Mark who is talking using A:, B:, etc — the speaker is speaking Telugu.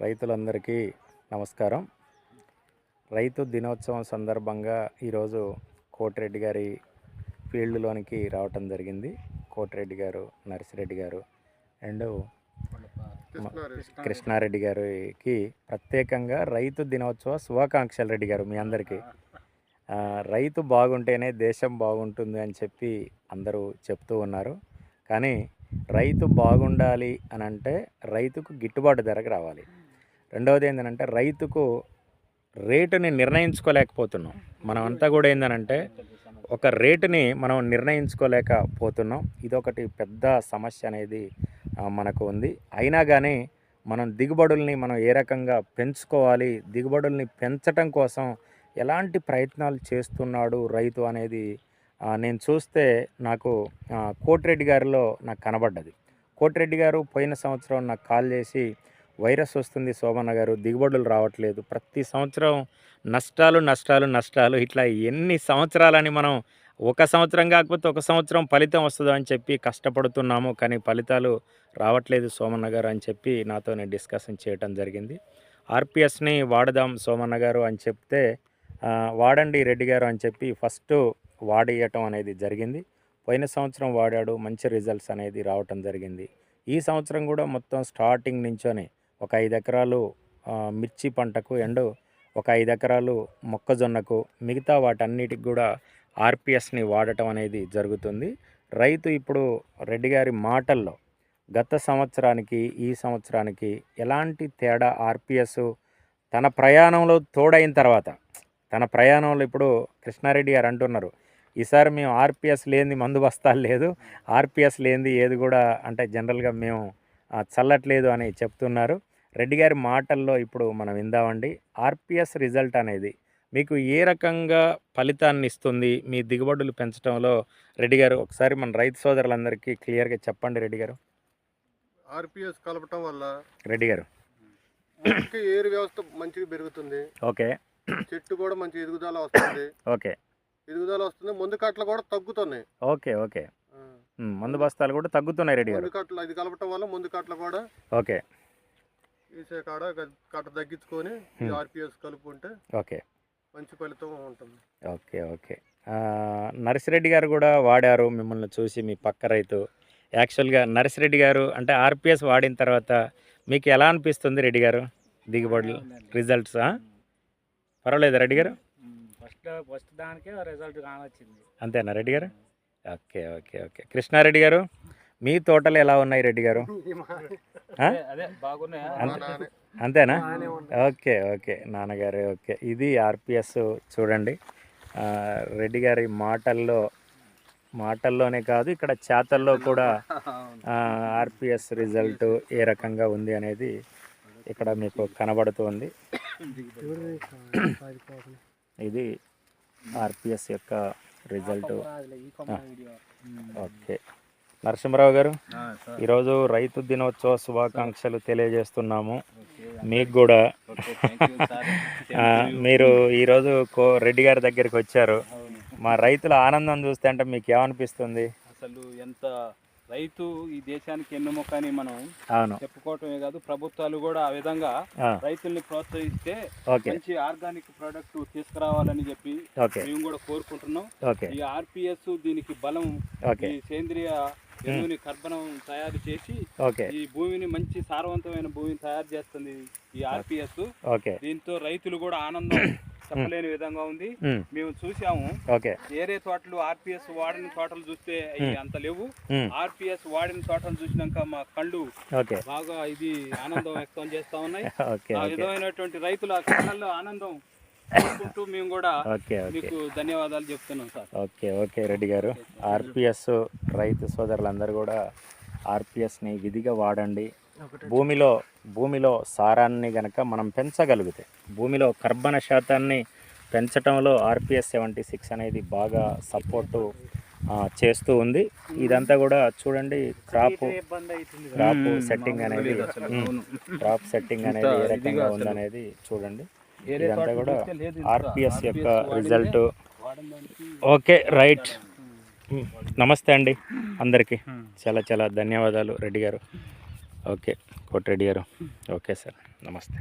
A: రైతులందరికీ నమస్కారం. రైతు దినోత్సవం సందర్భంగా ఈరోజు కోటిరెడ్డి గారి ఫీల్డ్లోనికి రావటం జరిగింది. కోటిరెడ్డి గారు, నర్సిరెడ్డి గారు అండ్ కృష్ణారెడ్డి గారికి ప్రత్యేకంగా రైతు దినోత్సవ శుభాకాంక్షలు. రెడ్డి గారు, మీ అందరికీ రైతు బాగుంటేనే దేశం బాగుంటుంది అని చెప్పి అందరూ చెప్తూ ఉన్నారు. కానీ రైతు బాగుండాలి అని అంటే రైతుకు గిట్టుబాటు ధరకు రావాలి. రెండవది ఏంటంటే రైతుకు రేటుని నిర్ణయించుకోలేకపోతున్నాం. మనం అంతా కూడా ఏంటంటే ఒక రేటుని మనం నిర్ణయించుకోలేకపోతున్నాం. ఇదొకటి పెద్ద సమస్య అనేది మనకు ఉంది. అయినా కానీ మనం దిగుబడుల్ని మనం ఏ రకంగా పెంచుకోవాలి, దిగుబడుల్ని పెంచటం కోసం ఎలాంటి ప్రయత్నాలు చేస్తున్నాడు రైతు అనేది నేను చూస్తే నాకు కోటిరెడ్డి గారిలో నాకు కనబడ్డది. కోటిరెడ్డి గారు పోయిన సంవత్సరం నాకు కాల్ చేసి, వైరస్ వస్తుంది సోమన్న గారు, దిగుబడులు రావట్లేదు, ప్రతి సంవత్సరం నష్టాలు ఇట్లా ఎన్ని సంవత్సరాలని మనం ఒక సంవత్సరం కాకపోతే ఒక సంవత్సరం ఫలితం వస్తుందో అని చెప్పి కష్టపడుతున్నాము, కానీ ఫలితాలు రావట్లేదు సోమన్న గారు అని చెప్పి నాతో నేను డిస్కషన్ చేయటం జరిగింది. ఆర్పిఎస్ని వాడదాం సోమన్న గారు అని చెప్తే వాడండి రెడ్డి గారు అని చెప్పి ఫస్ట్ వాడియటం అనేది జరిగింది. పోయిన సంవత్సరం వాడాడు, మంచి రిజల్ట్స్ అనేది రావటం జరిగింది. ఈ సంవత్సరం కూడా మొత్తం స్టార్టింగ్ నుంచోనే ఒక 5 ఎకరాలు మిర్చి పంటకు అండ్ ఒక 5 ఎకరాలు మొక్కజొన్నకు, మిగతా వాటన్నిటికి కూడా ఆర్పిఎస్ని వాడటం అనేది జరుగుతుంది. రైతు ఇప్పుడు రెడ్డి గారి మాటల్లో గత సంవత్సరానికి ఈ సంవత్సరానికి ఎలాంటి తేడా ఆర్పిఎస్ తన ప్రయాణంలో తోడైన తర్వాత, తన ప్రయాణంలో ఇప్పుడు కృష్ణారెడ్డి గారు అంటున్నారు, ఈసారి మేము ఆర్పిఎస్ లేనిది మందు బస్తాలు లేదు, ఆర్పిఎస్ లేనిది ఏది కూడా అంటే జనరల్గా మేము చల్లట్లేదు అని చెప్తున్నారు. రెడ్డి గారి మాటల్లో ఇప్పుడు మనం విందామండి. ఆర్పిఎస్ రిజల్ట్ అనేది మీకు ఏ రకంగా ఫలితాన్ని ఇస్తుంది మీ దిగుబడులు పెంచడంలో? రెడ్డి గారు ఒకసారి మన రైతు సోదరులందరికీ క్లియర్గా చెప్పండి. రెడ్డి గారు,
B: ఆర్పిఎస్ కలపటం వల్ల
A: రెడ్డి గారు
B: ఏరు వ్యవస్థ మంచిగా పెరుగుతుంది.
A: ఓకే.
B: చెట్టు కూడా మంచి ఎదుగుదల వస్తుంది.
A: ఓకే,
B: ఎదుగుదల వస్తుంది. మందు కట్టలు కూడా తగ్గుతున్నాయి.
A: ఓకే ఓకే మందు బస్తాలు కూడా తగ్గుతున్నాయి. రెడ్డి గారు,
B: మందు కట్టలు ఇది కలపటం వల్ల మందు కట్టలు కూడా
A: ఓకే
B: వేసే కాడ కట్ట తగ్గించుకొని ఆర్పిఎస్ కలుపుకుంటే
A: ఓకే
B: మంచి ఫలితం ఉంటుంది.
A: ఓకే ఓకే నర్సిరెడ్డి గారు కూడా వాడారు మిమ్మల్ని చూసి, మీ పక్క రైతు. యాక్చువల్గా నర్సిరెడ్డి గారు అంటే ఆర్పిఎస్ వాడిన తర్వాత మీకు ఎలా అనిపిస్తుంది రెడ్డి గారు? దిగుబడులు రిజల్ట్స్ పర్వాలేదు రెడ్డి గారు?
C: ఫస్ట్ దానికే రిజల్ట్ కానొచ్చింది.
A: అంతేనా రెడ్డి గారు? ఓకే ఓకే ఓకే కృష్ణారెడ్డి గారు, మీ తోటలు ఎలా ఉన్నాయి రెడ్డి గారు? అంతేనా? ఓకే ఓకే నాన్నగారు. ఓకే, ఇది ఆర్పిఎస్ చూడండి. రెడ్డి గారి మాటల్లోనే కాదు, ఇక్కడ చేతల్లో కూడా ఆర్పిఎస్ రిజల్ట్ ఏ రకంగా ఉంది అనేది ఇక్కడ మీకు కనబడుతుంది. ఇది ఆర్పిఎస్ యొక్క రిజల్ట్. ఓకే నరసింహరావు గారు, ఈరోజు రైతు దినోత్సవ శుభాకాంక్షలు తెలియజేస్తున్నాము మీకు కూడా. మీరు ఈరోజు రెడ్డి గారి దగ్గరికి వచ్చారు. మా రైతుల ఆనందం చూస్తే అంటే మీకు ఏమనిపిస్తుంది?
C: అసలు ఎంత రైతు ఈ దేశానికి ఎన్నుముక అని మనం చెప్పుకోవటమే కాదు, ప్రభుత్వాలు కూడా ఆ విధంగా రైతుల్ని ప్రోత్సహిస్తే మంచి ఆర్గానిక్ ప్రోడక్ట్ తీసుకురావాలని చెప్పి మేము కూడా కోరుకుంటున్నాం. ఈ ఆర్పిఎస్ దీనికి బలం, ఈ సేంద్రియ ఎరువుని కర్బనం తయారు చేసి ఈ భూమిని మంచి సారవంతమైన భూమిని తయారు చేస్తుంది ఈ ఆర్పిఎస్. దీంతో రైతులు కూడా ఆనందం చెప్పలేని విధంగా ఉంది. మేము చూసాము వేరే తోటలు ఆర్పిఎస్ వాడిన తోటలు చూస్తే అంత లేవు. ఆర్పిఎస్ వాడిన తోటలు చూసినాక మా కళ్ళు బాగా ఇది ఆనందం వ్యక్తం చేస్తా ఉన్నాయి. ఆ విధమైనటువంటి రైతుల కళ్ళల్లో ఆనందం కోరుకుంటూ మేము కూడా మీకు ధన్యవాదాలు చెప్తున్నాం సార్.
A: ఓకే ఓకే రెడ్డి గారు, ఆర్పిఎస్ రైతు సోదరులందరూ కూడా ఆర్పిఎస్ని విధిగా వాడండి. భూమిలో సారాన్ని గనక మనం పెంచగలిగితే, భూమిలో కర్బన శాతాన్ని పెంచటంలో ఆర్పిఎస్ 76 అనేది బాగా సపోర్టు చేస్తూ ఉంది. ఇదంతా కూడా చూడండి, క్రాప్ సెట్టింగ్ అనేది ఏ రకంగా ఉందనేది చూడండి. ఇదంతా కూడా ఆర్పిఎస్ యొక్క రిజల్ట్. ఓకే రైట్, నమస్తే అండి అందరికీ. చాలా ధన్యవాదాలు రెడ్డి గారు. ఓకే కోటిరెడ్డి గారు. ఓకే సార్, నమస్తే.